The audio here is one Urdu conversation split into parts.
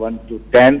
1 to 10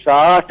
60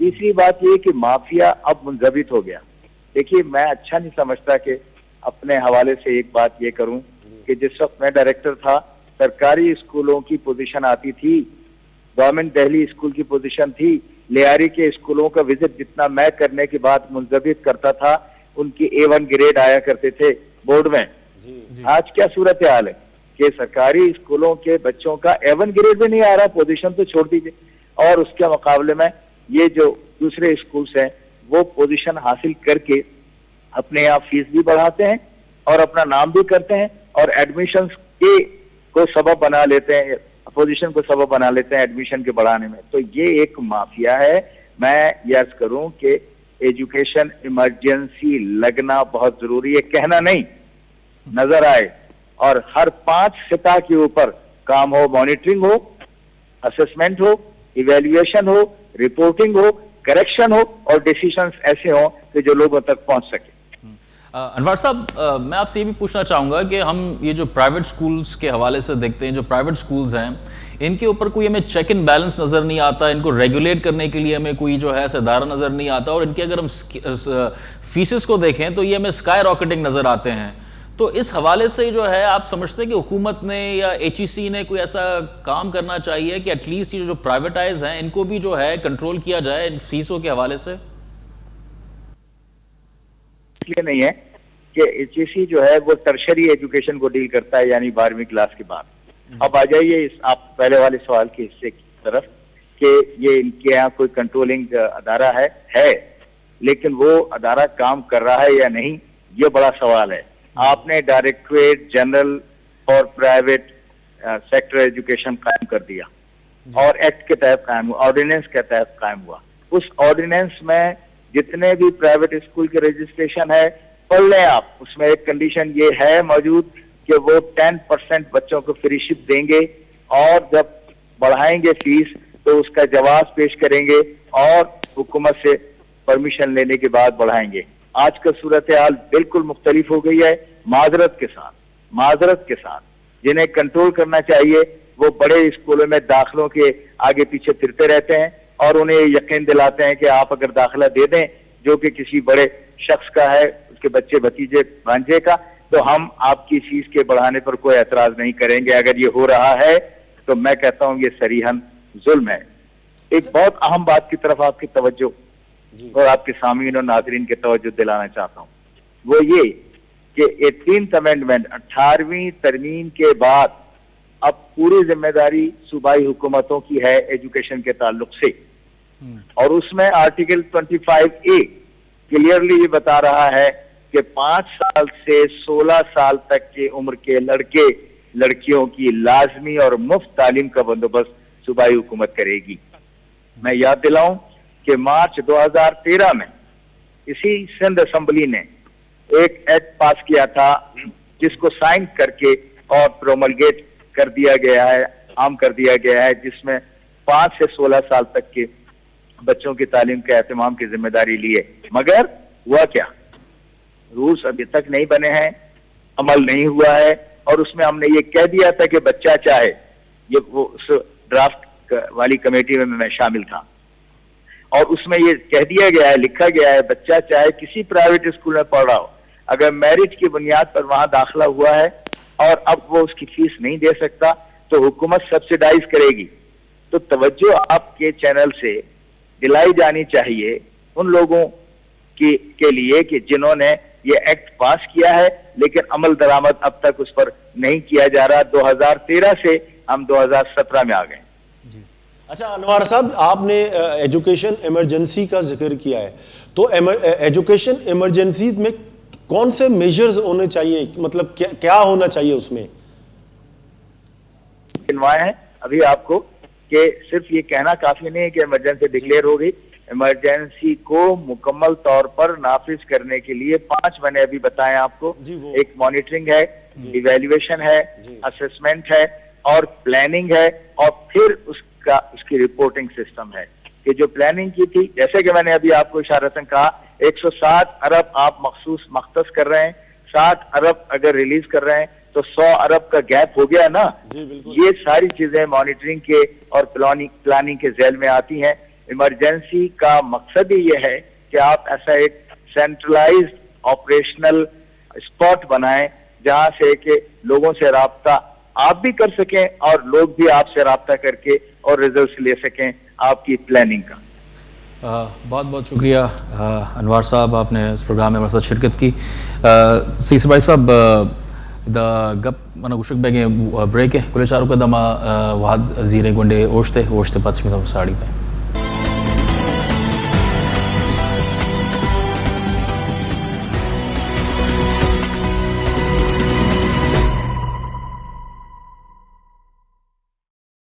تیسری بات یہ کہ مافیا اب منضبط ہو گیا. دیکھیے میں اچھا نہیں سمجھتا کہ اپنے حوالے سے ایک بات یہ کروں کہ جس وقت میں ڈائریکٹر تھا سرکاری اسکولوں کی پوزیشن آتی تھی, گورنمنٹ دہلی اسکول کی پوزیشن تھی, لیاری کے اسکولوں کا وزٹ جتنا میں کرنے کے بعد منضبط کرتا تھا ان کی A1 گریڈ آیا کرتے تھے بورڈ میں. آج کیا صورتحال ہے کہ سرکاری اسکولوں کے بچوں کا A1 گریڈ بھی نہیں آ رہا, پوزیشن تو چھوڑ دیجیے, اور اس کے مقابلے میں یہ جو دوسرے اسکولز ہیں وہ پوزیشن حاصل کر کے اپنے یہاں فیس بھی بڑھاتے ہیں اور اپنا نام بھی کرتے ہیں اور ایڈمیشنز کو سبب بنا لیتے ہیں, پوزیشن کو سبب بنا لیتے ہیں ایڈمیشن کے بڑھانے میں. تو یہ ایک مافیا ہے. میں یہ عرض کروں کہ ایجوکیشن ایمرجنسی لگنا بہت ضروری ہے, کہنا نہیں, نظر آئے, اور ہر 5 سطح کے اوپر کام ہو, مانیٹرنگ ہو, اسسمنٹ ہو, ایویلویشن ہو, رپورٹنگ ہو, کریکشن ہو, اور ڈیسیشنز ایسے ہوں کہ جو لوگوں تک پہنچ سکے. انوار صاحب میں آپ سے یہ بھی پوچھنا چاہوں گا کہ ہم یہ جو پرائیویٹ سکولز کے حوالے سے دیکھتے ہیں, جو پرائیویٹ سکولز ہیں ان کے اوپر کوئی ہمیں چیک اینڈ بیلنس نظر نہیں آتا, ان کو ریگولیٹ کرنے کے لیے ہمیں کوئی جو ہے ادارہ نظر نہیں آتا, اور ان کے اگر ہم فیسز کو دیکھیں تو یہ ہمیں اسکائی راکٹنگ نظر آتے ہیں. تو اس حوالے سے جو ہے آپ سمجھتے ہیں کہ حکومت نے یا HEC نے کوئی ایسا کام کرنا چاہیے کہ ایٹ لیسٹ یہ جو پرائیویٹائز ہیں ان کو بھی جو ہے کنٹرول کیا جائے ان فیسوں کے حوالے سے؟ یہ نہیں ہے کہ HEC جو ہے وہ ٹرشری ایجوکیشن کو ڈیل کرتا ہے, یعنی 12ویں کلاس کے بعد. اب آ جائیے آپ پہلے والے سوال کے حصے کی طرف کہ یہ ان کے یہاں کوئی کنٹرولنگ ادارہ ہے, لیکن وہ ادارہ کام کر رہا ہے یا نہیں, یہ بڑا سوال ہے. آپ نے directorate general for private sector education قائم کر دیا اور ایکٹ کے تحت قائم ہوا, آرڈیننس کے تحت قائم ہوا. اس آرڈیننس میں جتنے بھی پرائیویٹ اسکول کے رجسٹریشن ہے پڑھ لیں آپ, اس میں ایک کنڈیشن یہ ہے موجود کہ وہ 10% بچوں کو فری شپ دیں گے, اور جب بڑھائیں گے فیس تو اس کا جواز پیش کریں گے اور حکومت سے پرمیشن لینے کے بعد بڑھائیں گے. آج کا صورتحال بالکل مختلف ہو گئی ہے. معذرت کے ساتھ جنہیں کنٹرول کرنا چاہیے وہ بڑے اسکولوں میں داخلوں کے آگے پیچھے پھرتے رہتے ہیں اور انہیں یقین دلاتے ہیں کہ آپ اگر داخلہ دے دیں جو کہ کسی بڑے شخص کا ہے, اس کے بچے بھتیجے بھانجے کا, تو ہم آپ کی فیس کے بڑھانے پر کوئی اعتراض نہیں کریں گے. اگر یہ ہو رہا ہے تو میں کہتا ہوں یہ صریحاً ظلم ہے. ایک بہت اہم بات کی طرف آپ کی توجہ اور آپ کے سامعین اور ناظرین کی توجہ دلانا چاہتا ہوں, وہ یہ کہ 18th امینڈمنٹ 18ویں ترمیم کے بعد اب پوری ذمہ داری صوبائی حکومتوں کی ہے ایجوکیشن کے تعلق سے, اور اس میں آرٹیکل 25A کلیئرلی یہ بتا رہا ہے کہ 5 سال سے 16 سال تک کی عمر کے لڑکے لڑکیوں کی لازمی اور مفت تعلیم کا بندوبست صوبائی حکومت کرے گی. میں یاد دلاؤں کہ مارچ 2013 میں اسی سندھ اسمبلی نے ایک ایکٹ پاس کیا تھا جس کو سائن کر کے اور پروملگیٹ کر دیا گیا ہے, عام کر دیا گیا ہے, جس میں 5 سے 16 سال تک کے بچوں کی تعلیم کے اہتمام کی ذمہ داری لی ہے. مگر ہوا کیا, رولز ابھی تک نہیں بنے ہیں, عمل نہیں ہوا ہے, اور اس میں ہم نے یہ کہہ دیا تھا کہ بچہ چاہے, یہ وہ اس ڈرافٹ والی کمیٹی میں میں شامل تھا, اور اس میں یہ کہہ دیا گیا ہے, لکھا گیا ہے, بچہ چاہے کسی پرائیویٹ اسکول میں پڑھ رہا ہو, اگر میرٹ کی بنیاد پر وہاں داخلہ ہوا ہے اور اب وہ اس کی فیس نہیں دے سکتا تو حکومت سبسیڈائز کرے گی. تو توجہ آپ کے چینل سے دلائی جانی چاہیے ان لوگوں کے لیے کہ جنہوں نے یہ ایکٹ پاس کیا ہے لیکن عمل درآمد اب تک اس پر نہیں کیا جا رہا. 2013 سے ہم 2017 میں آ گئے. اچھا انوار صاحب, آپ نے ایجوکیشن ایمرجنسی کا ذکر کیا ہے, تو ایجوکیشن ایمرجنسیز میں کون سے میجرز ہونے چاہیے, مطلب کیا ہونا چاہیے اس میں؟ انوائے ہیں ابھی آپ کو کہ صرف یہ کہنا کافی نہیں ہے کہ ایمرجنسی ڈکلیئر ہو گئی. ایمرجنسی کو مکمل طور پر نافذ کرنے کے لیے 5 میں نے ابھی بتائے آپ کو. ایک مانیٹرنگ ہے, ایویلویشن ہے, اسسمنٹ ہے, اور پلاننگ ہے, اور پھر اس کی رپورٹنگ سسٹم ہے. کہ جو پلاننگ کی تھی, جیسے کہ میں نے ابھی آپ کو اشارتاً کہا, 160 ارب آپ مختص کر رہے ہیں, 60 ارب اگر ریلیز کر رہے ہیں تو 100 ارب کا گیپ ہو گیا نا. یہ ساری چیزیں مانیٹرنگ کے اور پلاننگ کے ذیل میں آتی ہیں. ایمرجنسی کا مقصد ہی یہ ہے کہ آپ ایسا ایک سینٹرلائزڈ آپریشنل اسپاٹ بنائیں جہاں سے کہ لوگوں سے رابطہ آپ بھی کر سکیں اور لوگ بھی آپ سے رابطہ کر کے اور ریزلٹس لے سکیں آپ کی پلاننگ کا. بہت بہت شکریہ انوار صاحب، آپ نے اس پروگرام میں ہمارے ساتھ شرکت کی. سی بھائی صاحب، دا گپ من گوشک بیگے بریک ہے کلے چارو کا دما واد زیرے گونڈے اوشتے پچمی ساڑی پہ